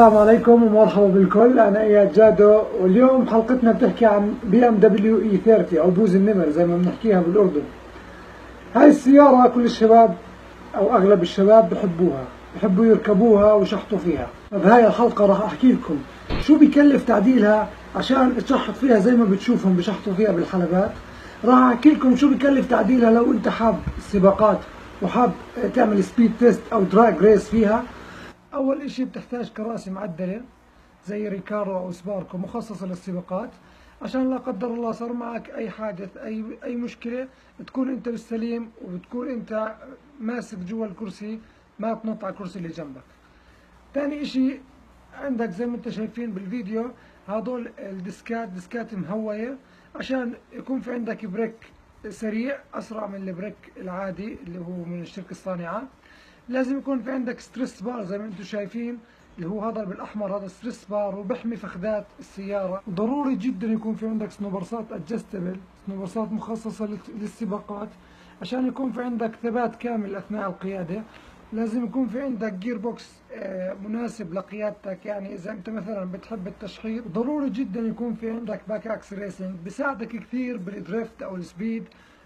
السلام عليكم ومرحبا بالكل. أنا إياد جادو، واليوم حلقتنا بتحكي عن BMW E30 أو بوز النمر زي ما بنحكيها بالأردن. هاي السيارة كل الشباب أو أغلب الشباب بحبوا يركبوها ويشحطوا فيها. بهاي الحلقة راح أحكي لكم شو بيكلف تعديلها عشان تشحط فيها زي ما بتشوفهم بشحطوا فيها بالحلبات. راح أحكي لكم شو بيكلف تعديلها لو أنت حاب السباقات وحاب تعمل سبيد تيست أو دراج ريس فيها. أول إشي بتحتاج كراسي معدلة زي ريكارو أو سباركو مخصصة للسباقات، عشان لا قدر الله صار معك أي حادث أي مشكلة تكون أنت بالسليم وبتكون أنت ماسك جوا الكرسي، ما تنط على الكرسي اللي جنبك. تاني إشي عندك زي ما أنت شايفين بالفيديو هذول ديسكات مهوية عشان يكون في عندك بريك سريع أسرع من البريك العادي اللي هو من الشركة الصانعة. لازم يكون في عندك ستريس بار زي ما انتم شايفين اللي هو هذا بالاحمر، هذا ستريس بار وبحمي فخذات السياره. ضروري جدا يكون في عندك سنوبرسات ادجستبل، سنوبرسات مخصصه للسباقات عشان يكون في عندك ثبات كامل اثناء القياده. لازم يكون في عندك جير بوكس مناسب لقيادتك، يعني اذا انت مثلا بتحب التشحيط. ضروري جدا يكون في عندك باك اكس ريسنج، بيساعدك كثير بالدريفت او السبيد.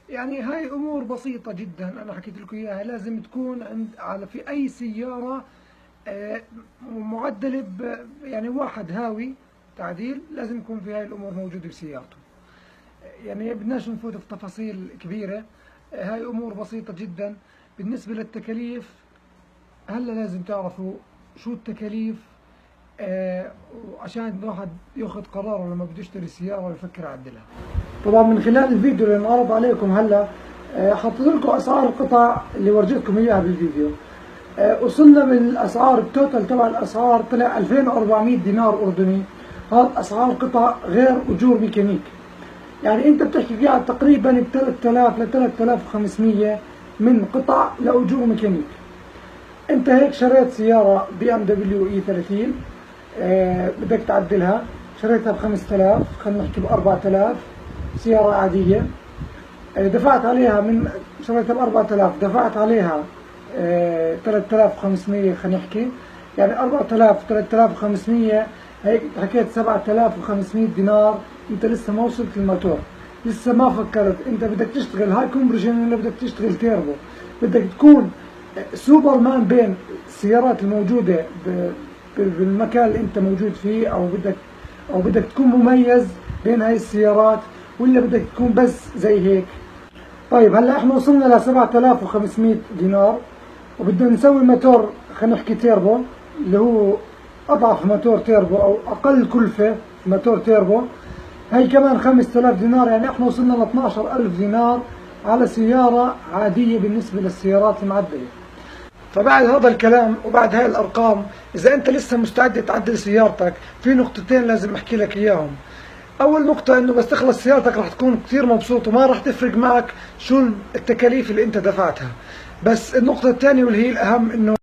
يعني هاي امور بسيطة جدا انا حكيت لكم اياها. لازم تكون في اي سيارة معدلة يعني واحد هاوي تعديل، لازم يكون في هاي الامور موجودة بسيارته. يعني بدناش نفوت في تفاصيل كبيرة، هاي امور بسيطة جدا. بالنسبة للتكاليف هلا لازم تعرفوا شو التكاليف عشان الواحد ياخذ قراره لما بده يشتري سيارة ويفكر يعدلها. طبعا من خلال الفيديو اللي انعرض عليكم هلا حطيت لكم اسعار القطع اللي ورجيتكم اياها بالفيديو. وصلنا بالاسعار التوتال تبع الاسعار طلع 2400 دينار اردني. هذا اسعار قطع غير اجور ميكانيك، يعني انت بتحكي فيها تقريبا ب 3000 ل 3500 من قطع لاجور ميكانيك. انت هيك شريت سيارة BMW E30 بدك تعدلها، شريتها ب 5000، خلينا نحكي ب 4000 سيارة عادية. دفعت عليها شريتها ب 4000، دفعت عليها 3500 خلينا نحكي، يعني 4000 3500 هيك حكيت 7500 دينار. انت لسه ما وصلت للموتور، لسه ما فكرت انت بدك تشتغل هاي كومبريشن ولا بدك تشتغل تيربو. بدك تكون سوبر مان بين السيارات الموجودة بالمكان اللي انت موجود فيه، او بدك تكون مميز بين هاي السيارات، ولا بدك تكون بس زي هيك. طيب هلا احنا وصلنا ل 7500 دينار وبدنا نسوي موتور خلينا نحكي تيربو، اللي هو اضعف موتور تيربو او اقل كلفة موتور تيربو. هاي كمان 5000 دينار، يعني احنا وصلنا ل 12000 دينار على سيارة عادية بالنسبة للسيارات المعدلة. فبعد هذا الكلام وبعد هاي الارقام، اذا انت لسه مستعد تعدل سيارتك، في نقطتين لازم احكي لك اياهم. اول نقطة انه بس تخلص سيارتك راح تكون كثير مبسوط وما راح تفرق معك شو التكاليف اللي انت دفعتها. بس النقطة الثانية واللي هي الاهم، انه